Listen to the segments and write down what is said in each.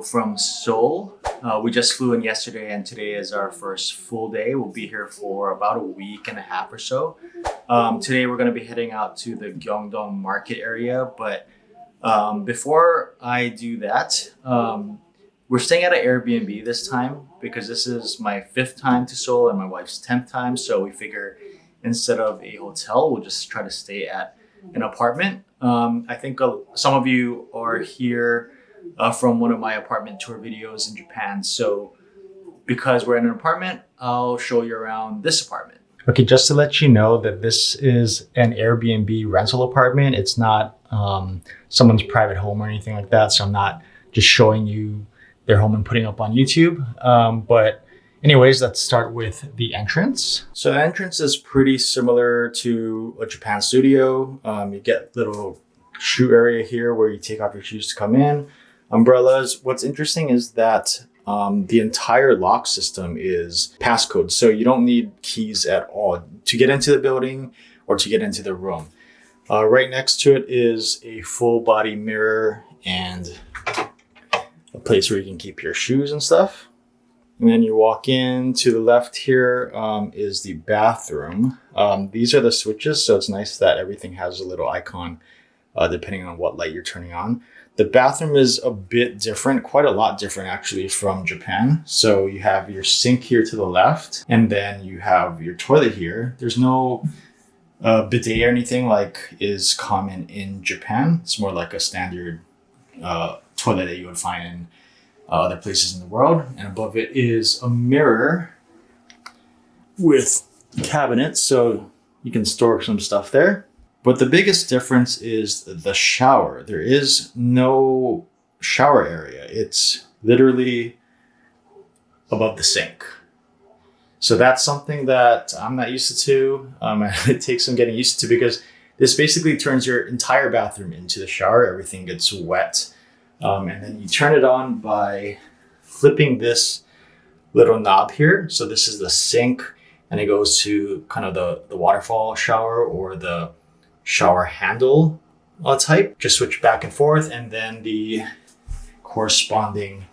from Seoul. We just flew in yesterday and today is our first full day. We'll be here for about a week and a half or so. Today we're going to be heading out to the Gyeongdong Market area, but before I do that, we're staying at an Airbnb this time because this is my 5th time to Seoul and my wife's 10th time. So we figure instead of a hotel, we'll just try to stay at an apartment. I think some of you are here from one of my apartment tour videos in Japan. So because we're in an apartment, I'll show you around this apartment. Okay, just to let you know that this is an Airbnb rental apartment. It's not someone's private home or anything like that. So I'm not just showing you their home and putting it up on YouTube. But anyways, let's start with the entrance. So the entrance is pretty similar to a Japan studio. You get little shoe area here where you take off your shoes to come in. Umbrellas. What's interesting is that the entire lock system is passcode. So you don't need keys at all to get into the building or to get into the room. Right next to it is a full body mirror and a place where you can keep your shoes and stuff. And then you walk in. To the left here is the bathroom. These are the switches, so it's nice that everything has a little icon depending on what light you're turning on. The bathroom is a bit different, quite a lot different actually from Japan. So you have your sink here to the left, and then you have your toilet here. There's no bidet or anything like is common in Japan. It's more like a standard toilet that you would find in other places in the world. And above it is a mirror with cabinets, so you can store some stuff there. But the biggest difference is the shower. There is no shower area. It's literally above the sink. So that's something that I'm not used to. It takes some getting used to because this basically turns your entire bathroom into the shower. Everything gets wet. And then you turn it on by flipping this little knob here. So this is the sink, and it goes to kind of the waterfall shower or the shower handle type. Just switch back and forth, and then the corresponding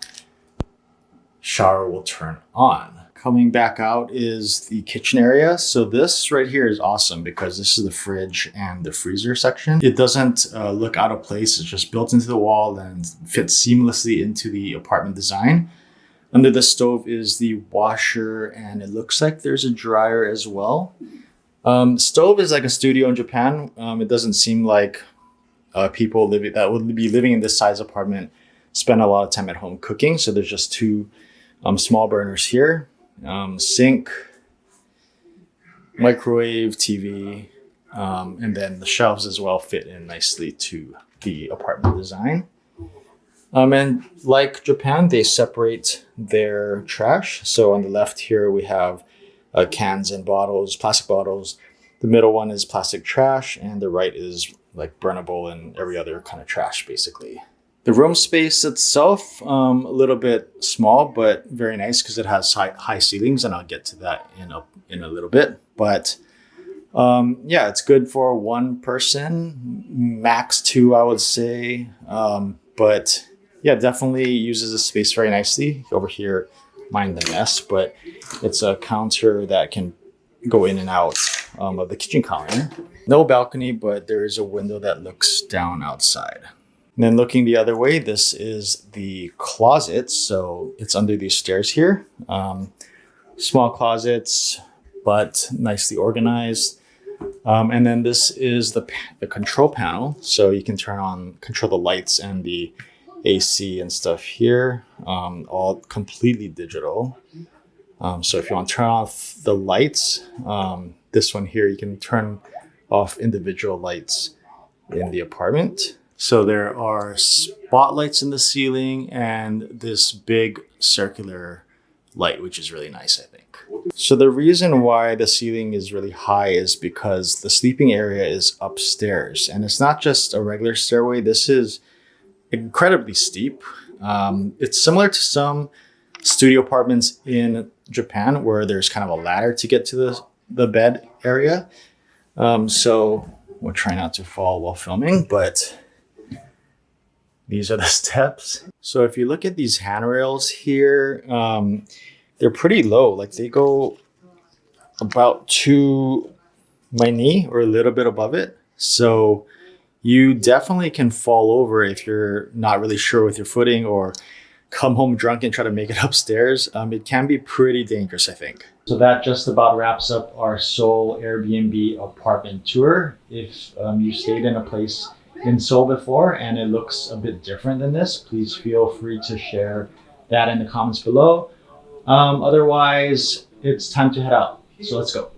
shower will turn on. Coming back out is the kitchen area. So this right here is awesome because this is the fridge and the freezer section. It doesn't look out of place. It's just built into the wall and fits seamlessly into the apartment design. Under the stove is the washer, and it looks like there's a dryer as well. Stove is like a studio in Japan. It doesn't seem like people that would be living in this size apartment spend a lot of time at home cooking. So there's just 2 small burners here. Sink, microwave, TV, and then the shelves as well fit in nicely to the apartment design. And like Japan, they separate their trash. So on the left here, we have cans and bottles, plastic bottles. The middle one is plastic trash, and the right is like burnable and every other kind of trash, basically. The room space itself, a little bit small, but very nice because it has high ceilings, and I'll get to that in a little bit. But yeah, it's good for 1 person, max 2, I would say. But yeah, definitely uses the space very nicely. Over here, mind the mess, but it's a counter that can go in and out of the kitchen counter. No balcony, but there is a window that looks down outside. And then looking the other way, this is the closet. So it's under these stairs here. Small closets, but nicely organized. And then this is the control panel. So you can control the lights and the AC and stuff here, all completely digital. So if you want to turn off the lights, this one here, you can turn off individual lights in the apartment. So there are spotlights in the ceiling and this big circular light, which is really nice, I think. So the reason why the ceiling is really high is because the sleeping area is upstairs, and it's not just a regular stairway. This is incredibly steep. It's similar to some studio apartments in Japan where there's kind of a ladder to get to the bed area. So we'll try not to fall while filming, but these are the steps. So if you look at these handrails here, they're pretty low. Like they go about to my knee or a little bit above it. So you definitely can fall over if you're not really sure with your footing or come home drunk and try to make it upstairs. It can be pretty dangerous, I think. So that just about wraps up our Seoul Airbnb apartment tour. If you stayed in a place in Seoul before and it looks a bit different than this, please feel free to share that in the comments below. Otherwise, it's time to head out. So let's go.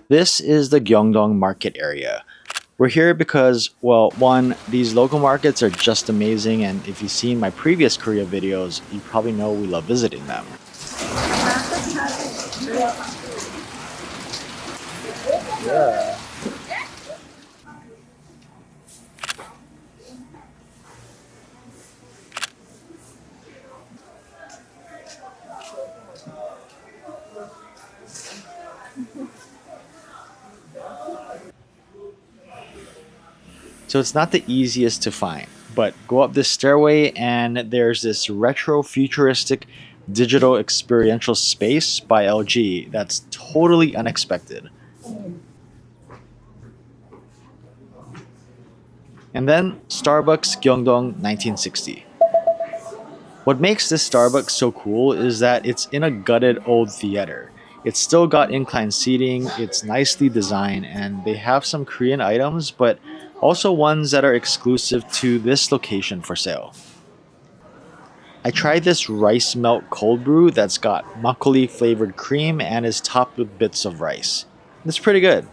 This is the Gyeongdong Market area. We're here because, well, one, these local markets are just amazing, and if you've seen my previous Korea videos, you probably know we love visiting them. Yeah. So it's not the easiest to find, but go up this stairway and there's this retro futuristic digital experiential space by LG that's totally unexpected. And then Starbucks Gyeongdong 1960. What makes this Starbucks so cool is that it's in a gutted old theater. It's still got inclined seating, it's nicely designed, and they have some Korean items, but also ones that are exclusive to this location for sale. I tried this rice melt cold brew that's got makgeolli flavored cream and is topped with bits of rice. It's pretty good.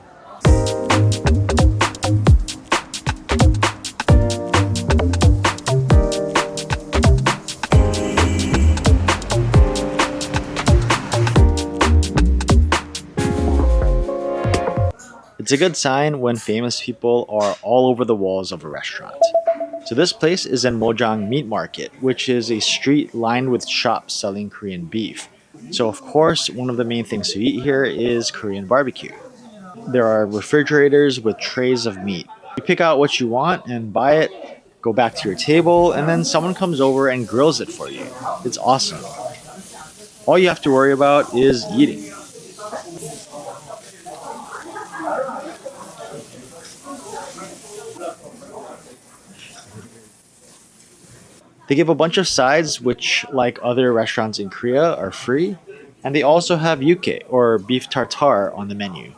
It's a good sign when famous people are all over the walls of a restaurant. So this place is in Mojang Meat Market, which is a street lined with shops selling Korean beef. So of course, one of the main things to eat here is Korean barbecue. There are refrigerators with trays of meat. You pick out what you want and buy it, go back to your table, and then someone comes over and grills it for you. It's awesome. All you have to worry about is eating. They give a bunch of sides, which, like other restaurants in Korea, are free. And they also have yuke, or beef tartare, on the menu.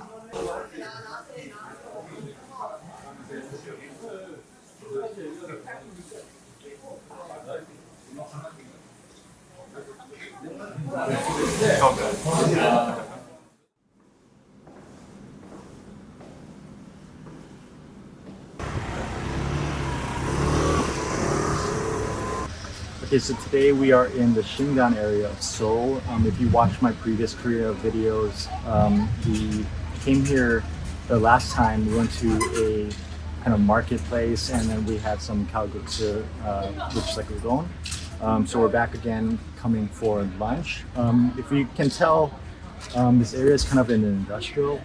Okay, so today we are in the Sindang area of Seoul. If you watched my previous Korea videos, we came here the last time. We went to a kind of marketplace, and then we had some kalguksu, which is like udon. So we're back again, coming for lunch. If you can tell, this area is kind of an industrial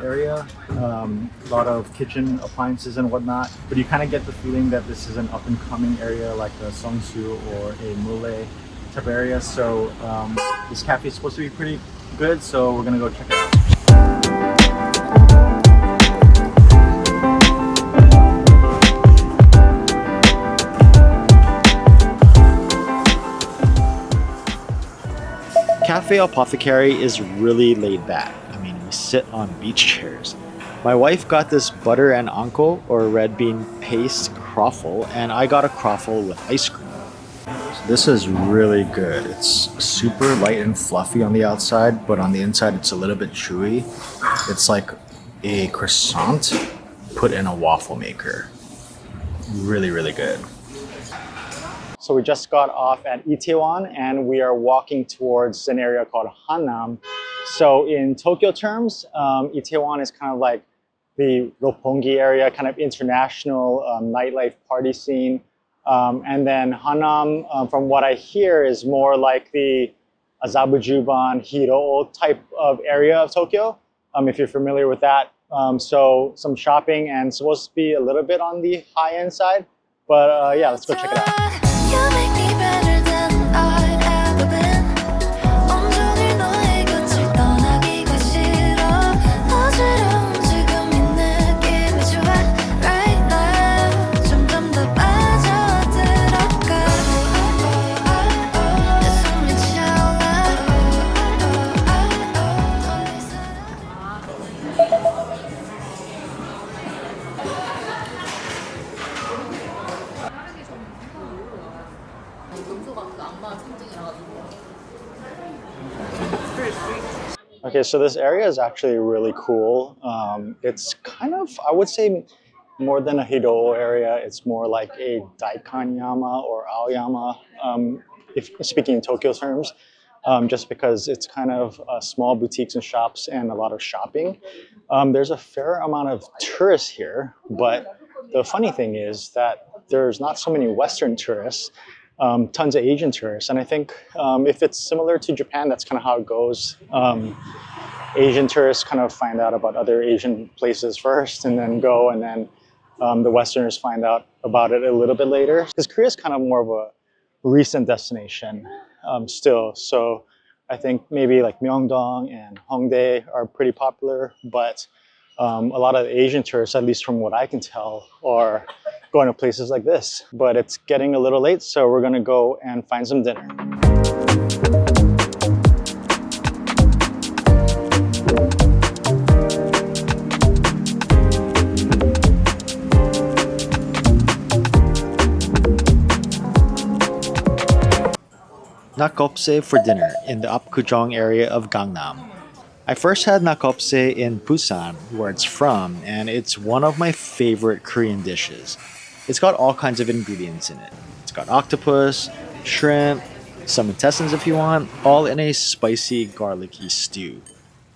area, a lot of kitchen appliances and whatnot, but you kind of get the feeling that this is an up-and-coming area like a Songsu or a Mule type area. So this cafe is supposed to be pretty good, so we're gonna go check it out. Cafe Apothecary is really laid back. Sit on beach chairs. My wife got this butter and anko, or red bean paste croffle, and I got a croffle with ice cream. So this is really good. It's super light and fluffy on the outside, but on the inside it's a little bit chewy. It's like a croissant put in a waffle maker. Really, really good. So we just got off at Itaewon and we are walking towards an area called Hannam. So in Tokyo terms, Itaewon is kind of like the Roppongi area, kind of international nightlife party scene. And then Hannam, from what I hear, is more like the Azabujuban, Hiro type of area of Tokyo, if you're familiar with that. So some shopping and supposed to be a little bit on the high-end side. But yeah, let's go check it out. You make me better than I've ever been. 온종일 너의 곁을 떠나기가 싫어. 어지러운 지금 이 느낌이 좋아. Right now 점점 더 빠져들어가. 내 숨이 차올라. Okay, so this area is actually really cool. It's kind of, I would say, more than a Hidou area. It's more like a Daikanyama or Aoyama, if speaking in Tokyo terms, just because it's kind of small boutiques and shops and a lot of shopping. There's a fair amount of tourists here, but the funny thing is that there's not so many Western tourists. Tons of Asian tourists, and I think if it's similar to Japan, that's kind of how it goes. Asian tourists kind of find out about other Asian places first and then go, and then the Westerners find out about it a little bit later. Because Korea is kind of more of a recent destination still, so I think maybe like Myeongdong and Hongdae are pretty popular, but a lot of Asian tourists, at least from what I can tell, are going to places like this. But it's getting a little late, so we're gonna go and find some dinner. Nakopsae for dinner in the Apgujeong area of Gangnam. I first had nakopsae in Busan, where it's from, and it's one of my favorite Korean dishes. It's got all kinds of ingredients in it. It's got octopus, shrimp, some intestines if you want, all in a spicy, garlicky stew.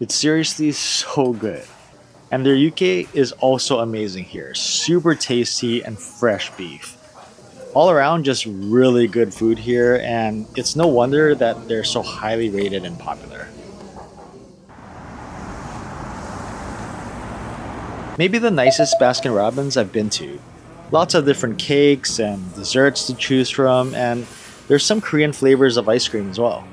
It's seriously so good. And their yuke is also amazing here. Super tasty and fresh beef. All around, just really good food here, and it's no wonder that they're so highly rated and popular. Maybe the nicest Baskin Robbins I've been to. Lots of different cakes and desserts to choose from, and there's some Korean flavors of ice cream as well.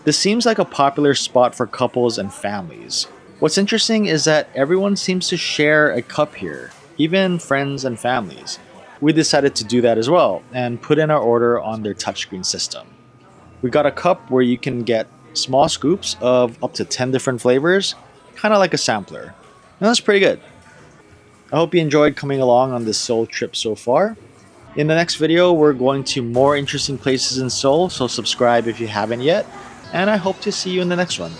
This seems like a popular spot for couples and families. What's interesting is that everyone seems to share a cup here, even friends and families. We decided to do that as well and put in our order on their touchscreen system. We got a cup where you can get small scoops of up to 10 different flavors, kind of like a sampler. And that's pretty good. I hope you enjoyed coming along on this Seoul trip so far. In the next video, we're going to more interesting places in Seoul, so subscribe if you haven't yet, and I hope to see you in the next one.